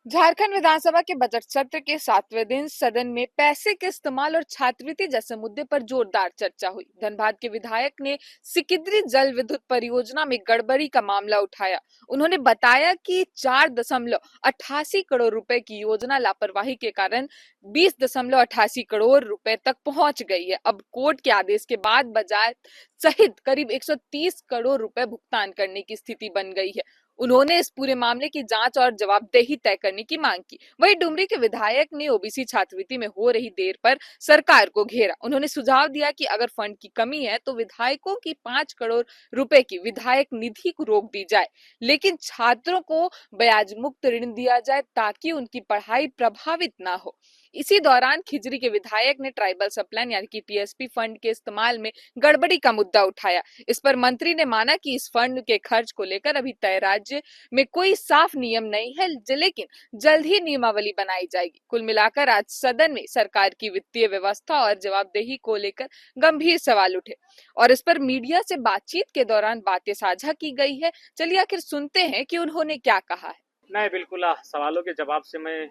झारखंड विधानसभा के बजट सत्र के 7वें दिन सदन में पैसे के इस्तेमाल और छात्रवृत्ति जैसे मुद्दे पर जोरदार चर्चा हुई। धनबाद के विधायक ने सिकिद्री जल विद्युत परियोजना में गड़बड़ी का मामला उठाया। उन्होंने बताया कि 4.88 करोड़ रुपए की योजना लापरवाही के कारण 20.88 करोड़ रुपए तक पहुंच गई है। अब कोर्ट के आदेश के बाद बजाय सहित करीब 130 करोड़ रुपए भुगतान करने की स्थिति बन गई है। उन्होंने इस पूरे मामले की जांच और जवाबदेही तय करने की मांग की। वहीं डुमरी के विधायक ने ओबीसी छात्रवृत्ति में हो रही देर पर सरकार को घेरा। उन्होंने सुझाव दिया कि अगर फंड की कमी है तो विधायकों की 5 करोड़ रुपए की विधायक निधि को रोक दी जाए, लेकिन छात्रों को ब्याज मुक्त ऋण दिया जाए ताकि उनकी पढ़ाई प्रभावित ना हो। इसी दौरान खिजरी के विधायक ने ट्राइबल सबप्लान यानी कि टीएसपी फंड के इस्तेमाल में गड़बड़ी का मुद्दा उठाया। इस पर मंत्री ने माना कि इस फंड के खर्च को लेकर अभी तय राज्य में कोई साफ नियम नहीं है, लेकिन जल्द ही नियमावली बनाई जाएगी। कुल मिलाकर आज सदन में सरकार की वित्तीय व्यवस्था और जवाबदेही को लेकर गंभीर सवाल उठे और इस पर मीडिया से बातचीत के दौरान बातें साझा की गई है। चलिए आखिर सुनते हैं कि उन्होंने क्या कहा है। नहीं, बिल्कुल सवालों के जवाब से मैं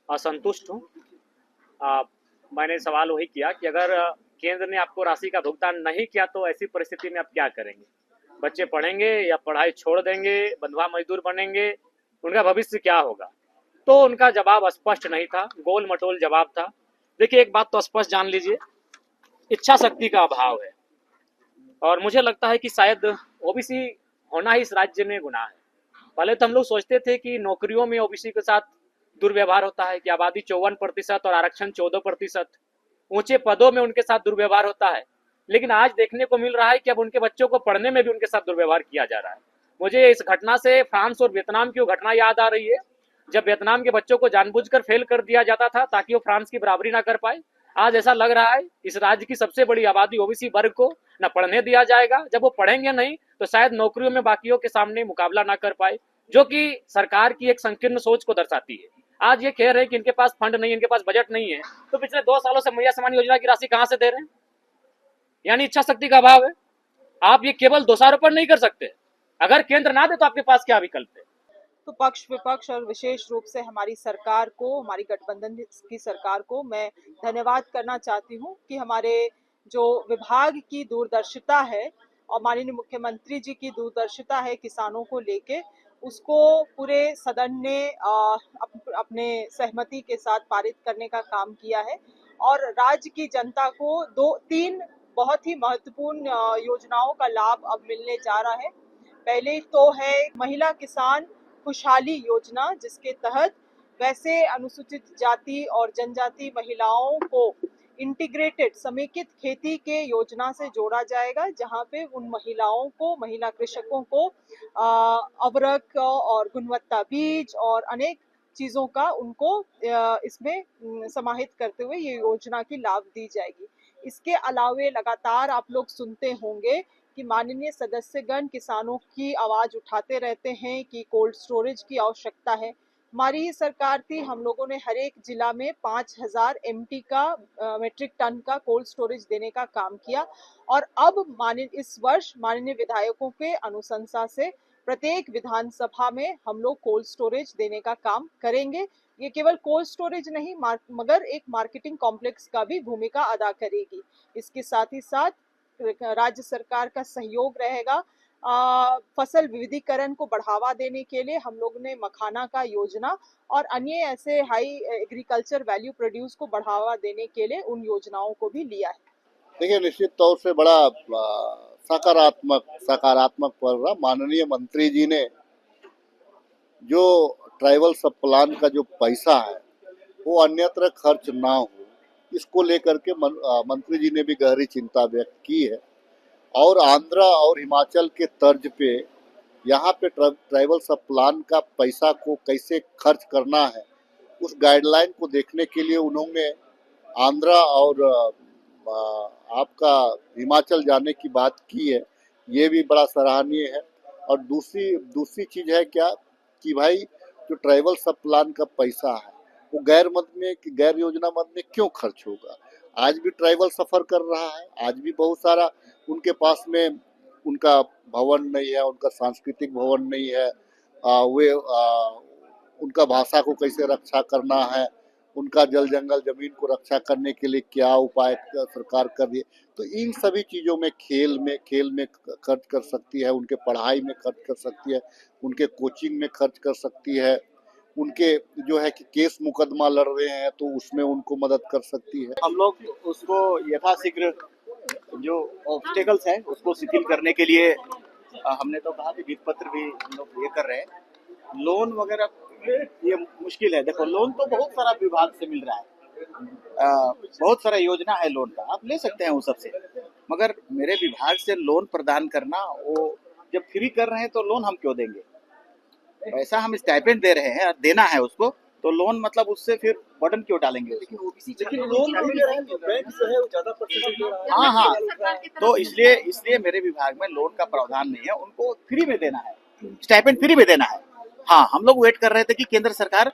असंतुष्ट हूँ। मैंने सवाल वही किया कि अगर केंद्र ने आपको राशि का भुगतान नहीं किया तो ऐसी परिस्थिति में आप क्या करेंगे? बच्चे पढ़ेंगे या पढ़ाई छोड़ देंगे, बंधुआ मजदूर बनेंगे, उनका भविष्य क्या होगा? तो उनका जवाब स्पष्ट नहीं था, गोल मटोल जवाब था। देखिए, एक बात तो स्पष्ट जान लीजिए, इच्छा शक्ति का अभाव है और मुझे लगता है कि शायद ओबीसी होना ही इस राज्य में गुनाह है। पहले तो हम लोग सोचते थे कि नौकरियों में ओबीसी के साथ दुर्व्यवहार होता है कि आबादी 54% और आरक्षण 14%, ऊंचे पदों में उनके साथ दुर्व्यवहार होता है। लेकिन आज देखने को मिल रहा है कि अब उनके बच्चों को पढ़ने में भी उनके साथ दुर्व्यवहार किया जा रहा है। मुझे इस घटना से फ्रांस और वियतनाम की वो घटना याद आ रही है, जब वियतनाम के बच्चों को जानबूझकर फेल कर दिया जाता था ताकि वो फ्रांस की बराबरी ना कर पाए। आज ऐसा लग रहा है इस राज्य की सबसे बड़ी आबादी ओबीसी वर्ग को न पढ़ने दिया जाएगा। जब वो पढ़ेंगे नहीं तो शायद नौकरियों में बाकियों के सामने मुकाबला ना कर पाए, जो कि सरकार की एक संकीर्ण सोच को दर्शाती है। आज ये कह रहे हैं कि इनके पास फंड नहीं है, इनके पास बजट नहीं है, तो पिछले 2 सालों से मैया सम्मान योजना की राशि कहां से दे रहे हैं? यानी इच्छा शक्ति का अभाव है। आप ये केवल दोषारोपण नहीं कर सकते। अगर केंद्र ना दे तो आपके पास क्या विकल्प है? तो पक्ष विपक्ष और विशेष रूप से हमारी सरकार को, हमारी गठबंधन की सरकार को मैं धन्यवाद करना चाहती हूँ कि हमारे जो विभाग की दूरदर्शिता है और माननीय मुख्यमंत्री जी की दूरदर्शिता है किसानों को लेके, उसको पूरे सदन ने अपने सहमति के साथ पारित करने का काम किया है और राज्य की जनता को 2-3 बहुत ही महत्वपूर्ण योजनाओं का लाभ अब मिलने जा रहा है। पहले तो है महिला किसान खुशहाली योजना, जिसके तहत वैसे अनुसूचित जाति और जनजाति महिलाओं को इंटीग्रेटेड समेकित खेती के योजना से जोड़ा जाएगा, जहां पे उन महिलाओं को, महिला कृषकों को अवरक और गुणवत्ता बीज और अनेक चीजों का उनको इसमें समाहित करते हुए ये योजना की लाभ दी जाएगी। इसके अलावे लगातार आप लोग सुनते होंगे कि माननीय सदस्यगण किसानों की आवाज उठाते रहते हैं कि कोल्ड स्टोरेज की आवश्यकता है। हमारी ही सरकार थी, हम लोगों ने हर एक जिला में 5000 एमटी का मेट्रिक टन का कोल्ड स्टोरेज देने का काम किया और अब इस वर्ष माननीय विधायकों के अनुशंसा से प्रत्येक विधानसभा में हम लोग कोल्ड स्टोरेज देने का काम करेंगे। ये केवल कोल्ड स्टोरेज नहीं मगर एक मार्केटिंग कॉम्प्लेक्स का भी भूमिका अदा करेगी। इसके साथ ही साथ राज्य सरकार का सहयोग रहेगा। फसल विविधीकरण को बढ़ावा देने के लिए हम लोग ने मखाना का योजना और अन्य ऐसे हाई एग्रीकल्चर वैल्यू प्रोड्यूस को बढ़ावा देने के लिए उन योजनाओं को भी लिया है। देखिए, निश्चित तौर से बड़ा सकारात्मक पड़ रहा। माननीय मंत्री जी ने जो ट्राइबल सब प्लान का जो पैसा है वो अन्यत्र खर्च ना हो, इसको लेकर के मंत्री जी ने भी गहरी चिंता व्यक्त की है और आंध्रा और हिमाचल के तर्ज पे यहाँ पे ट्राइबल सब प्लान का पैसा को कैसे खर्च करना है उस गाइडलाइन को देखने के लिए उन्होंने आंध्रा और आपका हिमाचल जाने की बात की है। ये भी बड़ा सराहनीय है। और दूसरी चीज है क्या कि भाई जो ट्राइबल सब प्लान का पैसा है वो गैर योजना मद में क्यों खर्च होगा? आज भी ट्राइबल सफर कर रहा है, आज भी बहुत सारा उनके पास में उनका भवन नहीं है, उनका सांस्कृतिक भवन नहीं है। वे उनका भाषा को कैसे रक्षा करना है, उनका जल जंगल जमीन को रक्षा करने के लिए क्या उपाय सरकार कर रही है। तो इन सभी चीज़ों में खेल में खर्च कर सकती है, उनके पढ़ाई में खर्च कर सकती है, उनके कोचिंग में खर्च कर सकती है, उनके जो है कि केस मुकदमा लड़ रहे हैं तो उसमें उनको मदद कर सकती है। हम लोग उसको यथाशीघ्र जो ऑब्स्टेकल्स हैं उसको शिथिल करने के लिए हमने तो कहा कि वित्त पत्र भी हम लोग ये कर रहे हैं। लोन वगैरह ये मुश्किल है। देखो, लोन तो बहुत सारा विभाग से मिल रहा है, बहुत सारा योजना है लोन का, आप ले सकते हैं उस सबसे। मगर मेरे विभाग से लोन प्रदान करना, वो जब फ्री कर रहे हैं तो लोन हम क्यों देंगे? पैसा हम स्टाइपेंड दे रहे हैं और देना है उसको, तो लोन मतलब उससे फिर बटन क्यों डालेंगे उसको? लेकिन लोन भी दे रहे हैं तो बैंक जो है वो ज्यादा परसेंटेज दे रहा है। हाँ, तो इसलिए मेरे विभाग में लोन का प्रावधान नहीं है, उनको फ्री में देना है, स्टाइपेंड फ्री में देना है। हाँ, हम लोग वेट कर रहे थे कि केंद्र सरकार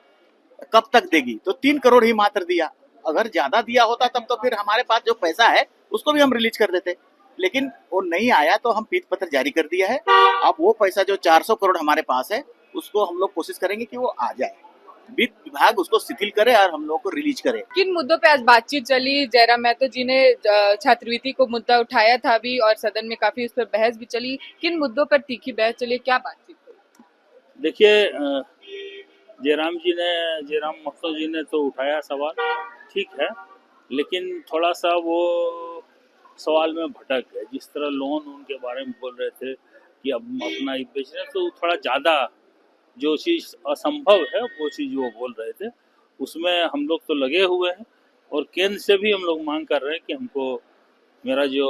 कब तक देगी, तो 3 करोड़ ही मात्र दिया। अगर ज्यादा दिया होता तब तो फिर हमारे पास जो पैसा है उसको भी हम रिलीज कर देते, लेकिन वो नहीं आया तो हम पीत पत्र जारी कर दिया है। अब वो पैसा जो 400 करोड़ हमारे पास है उसको हम लोग कोशिश करेंगे कि वो आ जाए, वित्त विभाग उसको शिथिल करे और हम लोग को रिलीज करे। किन मुद्दों पे आज बातचीत चली? जयराम मेहतो जी ने छात्रवृत्ति को मुद्दा उठाया था भी और सदन में काफी उस पर बहस भी चली। किन मुद्दों पर तीखी बहस चली, क्या बातचीत हुई? देखिए, जयराम मेहतो जी ने तो उठाया सवाल, ठीक है, लेकिन थोड़ा सा वो सवाल में भटक गए। जिस तरह लोन उनके बारे में बोल रहे थे कि अब अपना ही बेच रहे, तो थोड़ा ज़्यादा जो चीज़ असंभव है वो चीज़ वो बोल रहे थे, उसमें हम लोग तो लगे हुए हैं और केंद्र से भी हम लोग मांग कर रहे हैं कि हमको मेरा जो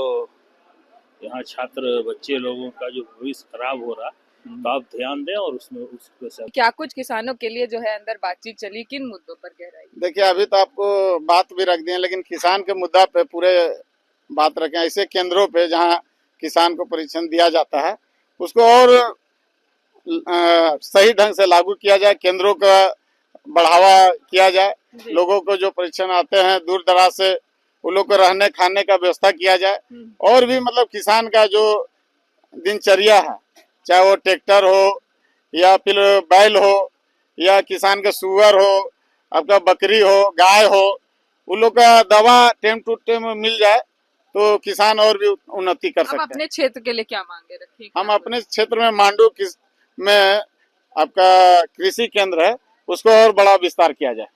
यहाँ छात्र बच्चे लोगों का जो भविष्य खराब हो रहा, तो आप ध्यान दें और उसमें उसको सब। क्या कुछ किसानों के लिए जो है अंदर बातचीत चली? किन मुद्दों पर गहराई? देखिए, अभी तो आपको बात भी रख दिए, लेकिन किसान के मुद्दा पे पूरे बात रखें। ऐसे केंद्रों पे जहाँ किसान को प्रशिक्षण दिया जाता है उसको और सही ढंग से लागू किया जाए, केंद्रों का बढ़ावा किया जाए, लोगों को जो प्रशिक्षण आते हैं दूर दराज से उन लोग को रहने खाने का व्यवस्था किया जाए। और भी मतलब किसान का जो दिनचर्या है, चाहे वो ट्रैक्टर हो या फिर बैल हो या किसान का सुअर हो, आपका बकरी हो, गाय हो, उन लोग का दवा टाइम टू टाइम मिल जाए तो किसान और भी उन्नति कर सकते हैं। अपने क्षेत्र के लिए क्या मांगे रखी? हम अपने क्षेत्र में मांडू में आपका कृषि केंद्र है, उसको और बड़ा विस्तार किया जाए।